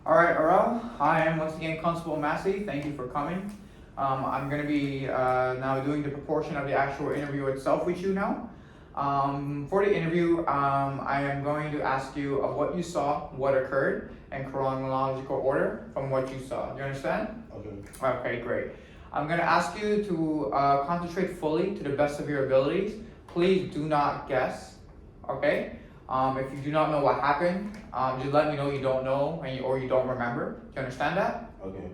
All right, Aral. Hi, I'm once again Constable Massey. Thank you for coming. I'm going to be now doing the proportion of the actual interview itself with you now. For the interview, I am going to ask you of what you saw, what occurred, and chronological order from what you saw. Do you understand? Okay. Okay, great. I'm going to ask you to concentrate fully to the best of your abilities. Please do not guess. Okay? If you do not know what happened, just let me know you don't know or you don't remember. Do you understand that? Okay.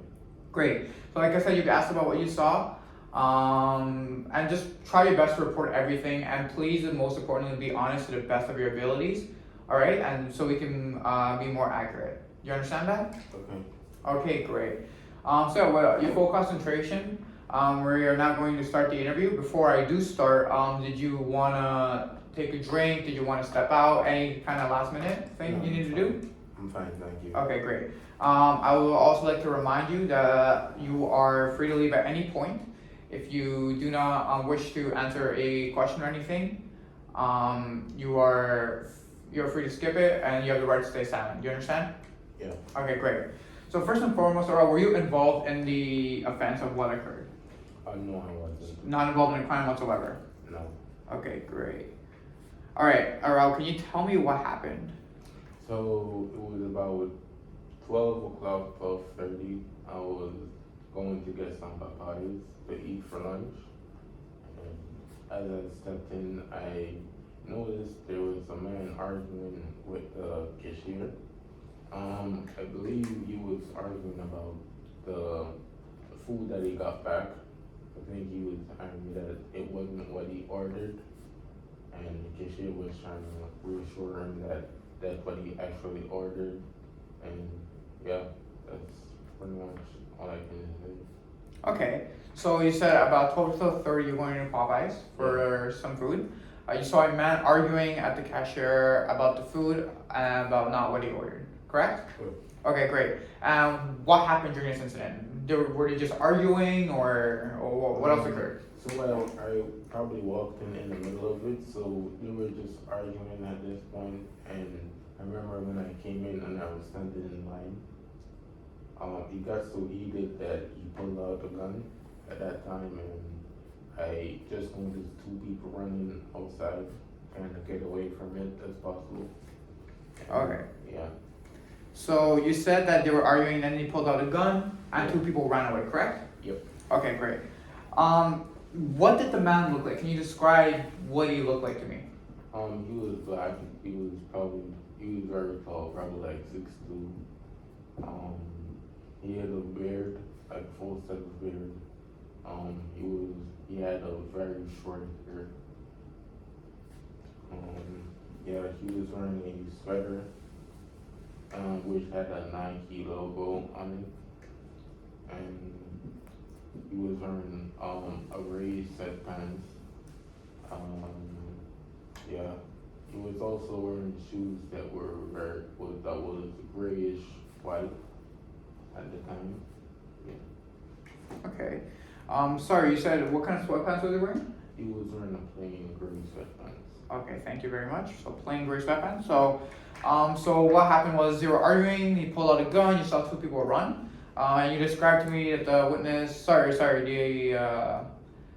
Great. So, like I said, you've asked about what you saw, and just try your best to report everything. And please, and most importantly, be honest to the best of your abilities. All right, and so we can be more accurate. Do you understand that? Okay. Okay, great. So, your full concentration. We are now going to start the interview. Before I do start, did you wanna take a drink? Did you wanna step out? Any kind of last minute thing No, you need I'm to fine. do? I'm fine, thank you. Okay, great. I will also like to remind you that you are free to leave at any point. If you do not wish to answer a question or anything, you're free to skip it, and you have the right to stay silent. Do you understand? Yeah. Okay, great. So first and foremost, Aurel, were you involved in the offense of what occurred? No, I wasn't. Not involved in a crime whatsoever. No. Okay, great. All right, Aurel, can you tell me what happened? So it was about 12 o'clock, 12:30. I was going to get some papayas to eat for lunch. And as I stepped in, I noticed there was a man arguing with the cashier. I believe he was arguing about the food that he got back. I think he was angry that it wasn't what he ordered, and the cashier was trying to reassure him that that's what he actually ordered. And yeah, that's pretty much all I can say. Okay, so you said about 12 to 30 you're going to Popeyes for some food. You saw a man arguing at the cashier about the food and about not what he ordered, correct? Sure. Okay, great. What happened during this incident? Were they just arguing or what else occurred? So I probably walked in the middle of it, so we were just arguing at this point, and I remember when I came in and I was standing in line, he got so heated that he pulled out a gun at that time, and I just noticed two people running outside, trying to get away from it as possible. And, Okay. Yeah. So you said that they were arguing and he pulled out a gun and Yeah. two people ran away, correct? Yep. Okay, great. What did the man look like? Can you describe what he looked like to me? He was black. He was very tall, probably like 6'2". He had a beard, like full set of beard. He had a very short hair. Yeah, he was wearing a sweater, which had a Nike logo on it, and he was wearing a raised set pants. Yeah, he was also wearing shoes that was grayish white at the time. Yeah. Okay. Sorry, you said what kind of sweatpants was he wearing? He was wearing a plain gray sweatpants. Okay, thank you very much. So plain gray sweatpants. So what happened was they were arguing. He pulled out a gun. You saw two people run. And you described to me that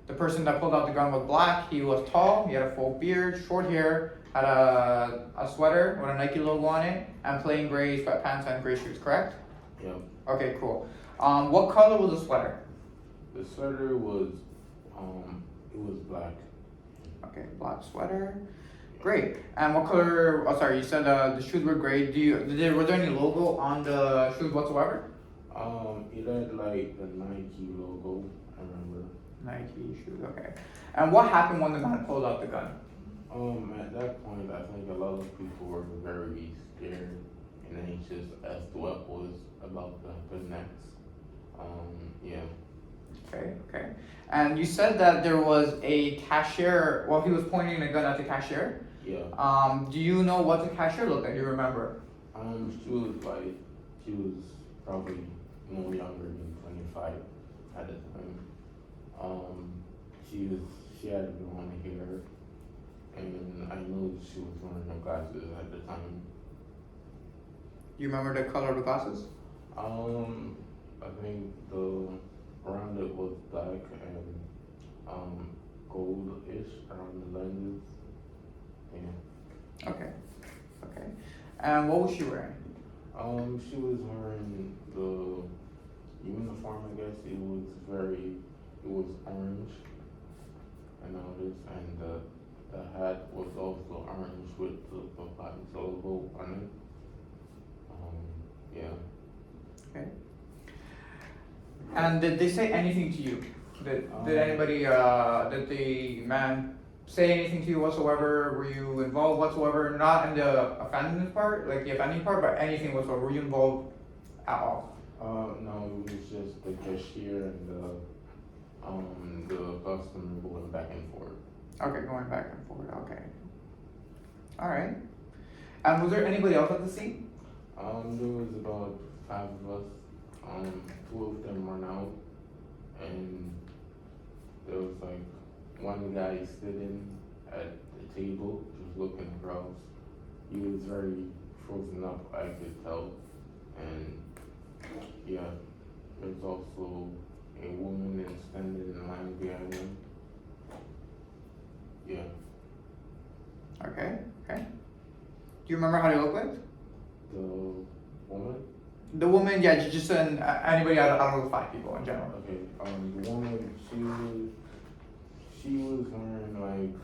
the person that pulled out the gun was black. He was tall. He had a full beard, short hair, had a sweater with a Nike logo on it, and plain gray sweatpants and gray shoes. Correct? Yeah. Okay, cool. What color was the sweater? The sweater was it was black. Okay, black sweater. Great. And what color? Oh, sorry. You said the shoes were gray. Was there any logo on the shoes whatsoever? It had like the Nike logo, I remember. Nike shoes. Okay. And what happened when the man pulled out the gun? At that point, I think a lot of people were very scared and anxious as to what was about to happen next. Yeah. Okay. Okay. And you said that there was a cashier. Well, he was pointing a gun at the cashier. Yeah. Do you know what the cashier looked like? Do you remember? She was probably no younger than 25 at the time. She had blonde hair, and I knew she was wearing her glasses at the time. You remember the color of the glasses? I think the around it was black and goldish around the lenses. Yeah. Okay. Okay. And what was she wearing? She was wearing the uniform. I guess it was orange. I noticed, and the hat was also orange with the Vibes logo on it. Yeah. Okay. And did they say anything to you? Did anybody, did the man say anything to you whatsoever? Were you involved whatsoever? Not in the offending part, like the offending part, but anything whatsoever. Were you involved at all? No, it was just the cashier and the customer going back and forth. Okay, going back and forth. Okay. All right. And was there anybody else at the scene? There was about 5 of us. Two of them run out, and there was like one guy sitting at the table, just looking across. He was very frozen up, I could tell. And yeah, there's also a woman that's standing in line behind him. Yeah. Okay. Okay. Do you remember how they looked like? The woman? The woman, yeah, just anybody out of those 5 people in general. Okay, the woman, she was wearing like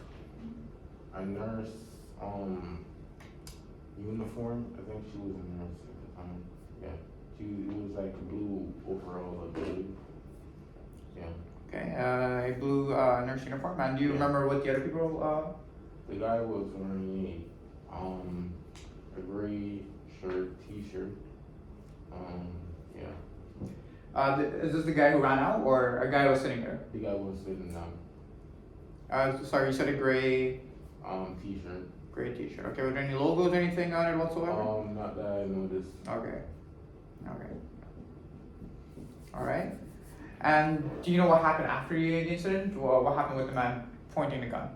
a nurse, uniform. I think she was a nurse at the time. Yeah, it was like blue overall, I believe. Yeah. Okay, a blue nurse uniform. And do you Yeah. remember what the other people? The guy was wearing a gray shirt, t-shirt. Yeah. Is this the guy who ran out, or a guy who was sitting there? The guy was sitting down. Sorry, you said a gray T-shirt. gray T-shirt. Okay, were there any logos or anything on it whatsoever? Not that I noticed. Okay. Okay. All right. And do you know what happened after the incident? What happened with the man pointing the gun?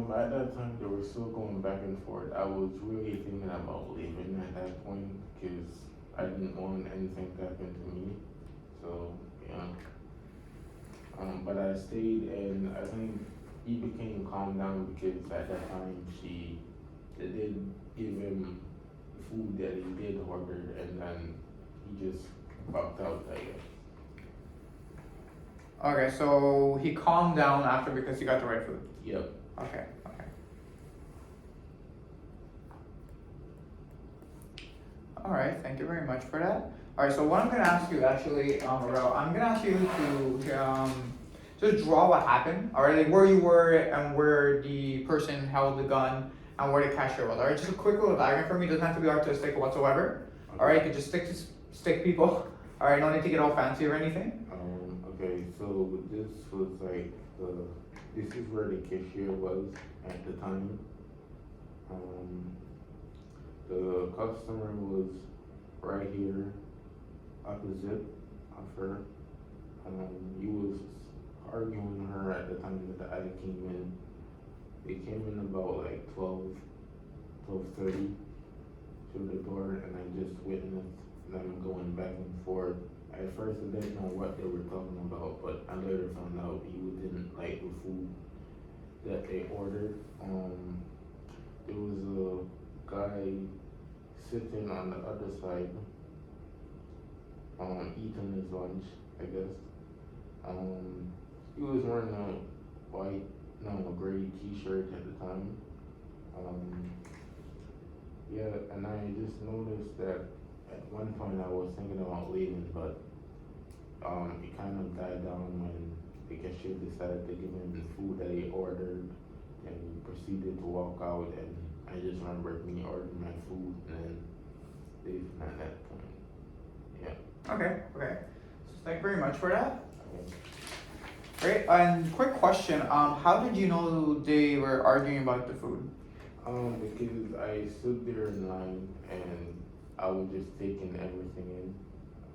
At that time they were still going back and forth. I was really thinking about leaving at that point because I didn't want anything to happen to me. So yeah. But I stayed, and I think he became calm down because at that time they did give him food that he did order, and then he just walked out, I guess. Okay, so he calmed down after because he got the right food. Yep. Okay. Okay. All right. Thank you very much for that. All right. So what I'm gonna ask you actually, Aurel, I'm gonna ask you to just draw what happened. All right, like where you were and where the person held the gun and where the cashier was. All right, just a quick little diagram for me. Doesn't have to be artistic whatsoever. All right, you can just stick people. All right, no need to get all fancy or anything. Okay, so this was like this is where the cashier was at the time. The customer was right here, opposite of her. He was arguing with her at the time that I came in. They came in about like 12:30 through the door, and I just witnessed them going back and forth. At first I didn't know what they were talking about, but I later found out he didn't like the food that they ordered. There was a guy sitting on the other side, eating his lunch, I guess. He was wearing a gray t-shirt at the time. Yeah, and I just noticed that at one point I was thinking about leaving, but it kind of died down when the cashier decided to give him the food that he ordered, and he proceeded to walk out, and I just remembered me ordering my food and then leaving at that point. Yeah. Okay. Okay. So thank you very much for that. Okay. Great. And quick question. How did you know they were arguing about the food? Because I stood there in line and I was just taking everything in,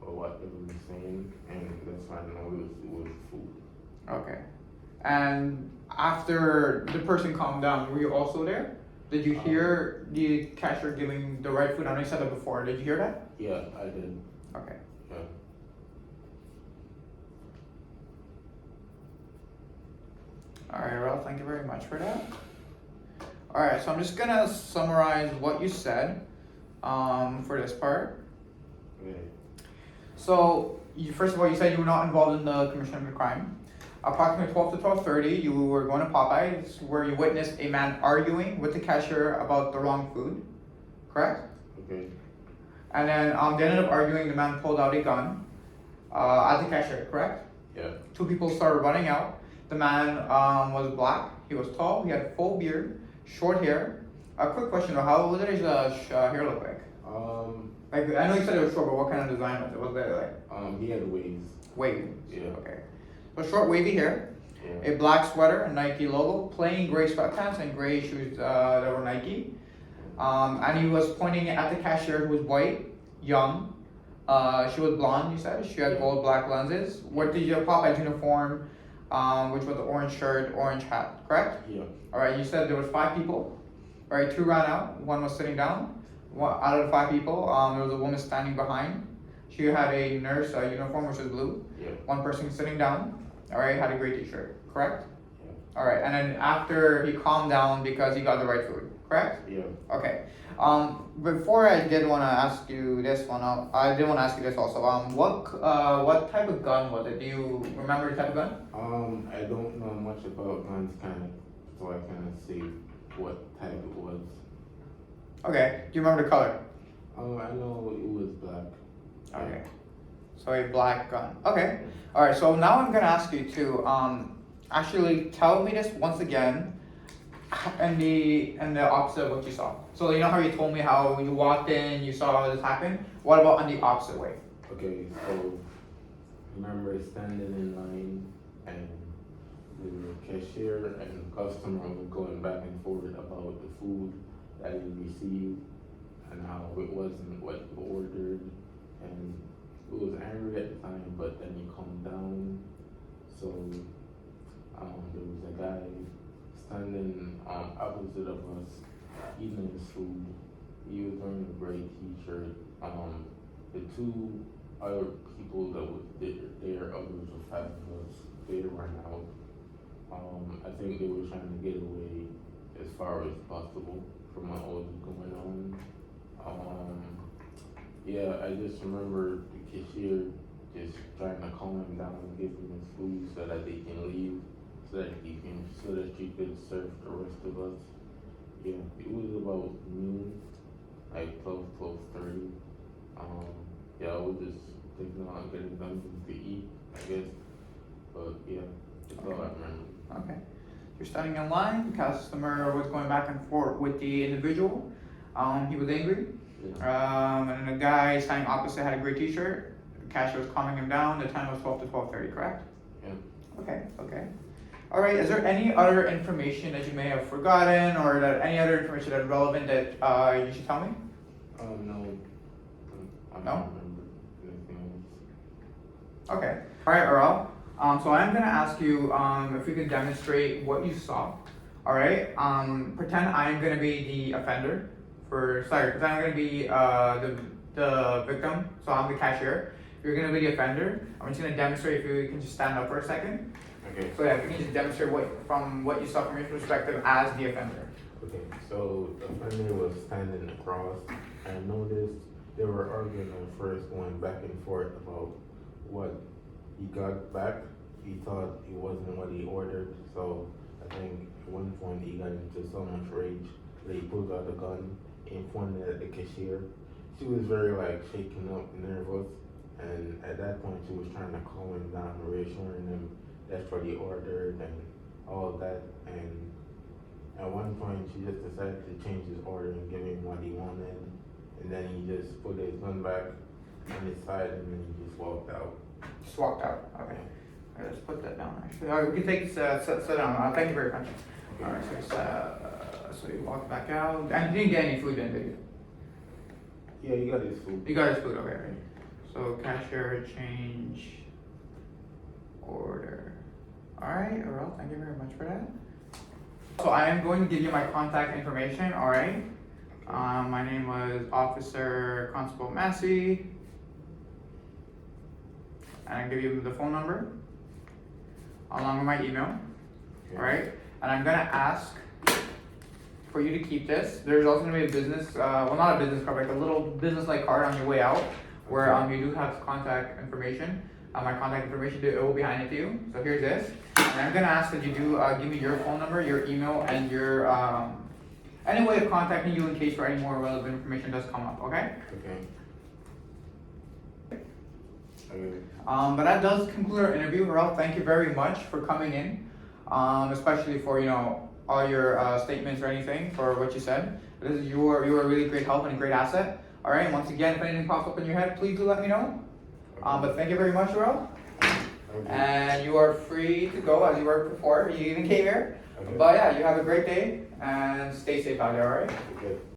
or what they were saying, and that's when I noticed it was food. Okay. And after the person calmed down, were you also there? Did you hear the cashier giving the right food? I know you said that before. Did you hear that? Yeah, I did. Okay. Yeah. All right, Ralph, thank you very much for that. All right, so I'm just gonna summarize what you said for this part. Okay. So, first of all, you said you were not involved in the commission of the crime. Approximately 12 to 12:30, you were going to Popeyes, where you witnessed a man arguing with the cashier about the wrong food, correct? Okay. And then they ended up arguing. The man pulled out a gun at the cashier, correct? Yeah. Two people started running out. The man was black. He was tall. He had a full beard, short hair. A quick question though: what did his hair look like? Like I know you said it was short, but what kind of design was it? Was it like He had waves. wavy? Yeah. Okay. So short, wavy hair, Yeah. a black sweater, a Nike logo, plain gray sweatpants, and gray shoes that were Nike. And he was pointing at the cashier who was white, young. She was blonde, you said. She had gold black lenses. What did your Popeye's uniform, which was an orange shirt, orange hat, correct? Yeah. Alright, you said there was 5 people. Alright, 2 ran out, 1 was sitting down. Out of the 5 people, there was a woman standing behind. She had a nurse uniform, which was blue. Yeah. 1 person sitting down. Alright, had a gray t-shirt, correct? Yeah. Alright, and then after he calmed down because he got the right food, correct? Yeah. Okay. Before I did want to ask you this one, I did want to ask you this also. What type of gun was it? Do you remember the type of gun? I don't know much about guns, so I can't say what type it was. Okay. Do you remember the color? I know it was black. Okay. So a black gun. Okay. All right. So now I'm gonna ask you to actually tell me this once again, and the opposite of what you saw. So you know how you told me how you walked in, you saw this happen. What about on the opposite way? Okay, so remember standing in line and the cashier and the customer was going back and forth about the food that he received and how it wasn't what he ordered, and he was angry at the time, but then he calmed down. So there was a guy standing opposite of us eating his food. He was wearing a gray t-shirt. The 2 other people that were there, others of 5 of us, they ran out. I think they were trying to get away as far as possible from what was going on. Yeah, I just remember the cashier just trying to calm him down and give him his food so that they can leave, so that she could serve the rest of us. Yeah, it was about noon, like 12:30. Yeah, I was just thinking about getting something to eat, I guess. But yeah, that's all I remember. Okay. You're standing in line. The customer was going back and forth with the individual. He was angry. Yeah. And then the guy standing opposite had a gray t-shirt. The cashier was calming him down. The time was 12 to 12:30, correct? Yeah. Okay. All right, is there any other information that you may have forgotten or that any other information that's relevant that you should tell me? No. I don't No? remember anything else. Okay. All right, Earl. So I'm gonna ask you if you can demonstrate what you saw. All right. Pretend I'm gonna be the offender. Pretend I'm gonna be the victim. So I'm the cashier. You're gonna be the offender. I'm just gonna demonstrate if you can just stand up for a second. Okay. So yeah, if you can just demonstrate what you saw from your perspective as the offender. Okay, so the offender was standing across, and I noticed they were arguing at first, going back and forth about what he got back. He thought it wasn't what he ordered, so I think at one point he got into so much rage that he pulled out a gun and pointed at the cashier. She was very shaken up, nervous, and at that point she was trying to calm him down, reassuring him that's what he ordered and all of that. And at one point, she just decided to change his order and give him what he wanted. And then he just put his gun back on his side and then he just walked out. Just walked out. Okay. All right, let's put that down. Actually, all right, we can take sit down. Thank you very much. All right, so you walked back out, and you didn't get any food then, did you? Yeah, he got his food. You got his food. Okay. So cashier change order. All right, Earl. Thank you very much for that. So I am going to give you my contact information, alright? My name was Officer Constable Massey. And I give you the phone number along with my email, Okay. alright? And I'm gonna ask for you to keep this. There's also gonna be a business, well, not a business card, like a little business-like card on your way out where you do have contact information. My contact information, it will be handed to you. So here's this. And I'm gonna ask that you do give me your phone number, your email, and your any way of contacting you in case for any more relevant information does come up. Okay. Okay. Okay. But that does conclude our interview. Ralph, thank you very much for coming in, especially for all your statements or anything for what you said. You were a really great help and a great asset. All right. Once again, if anything pops up in your head, please do let me know. But thank you very much, Ralph. Thank you. And you are free to go as you were before. You even came here. Okay. But yeah, you have a great day and stay safe out there. All right. Okay.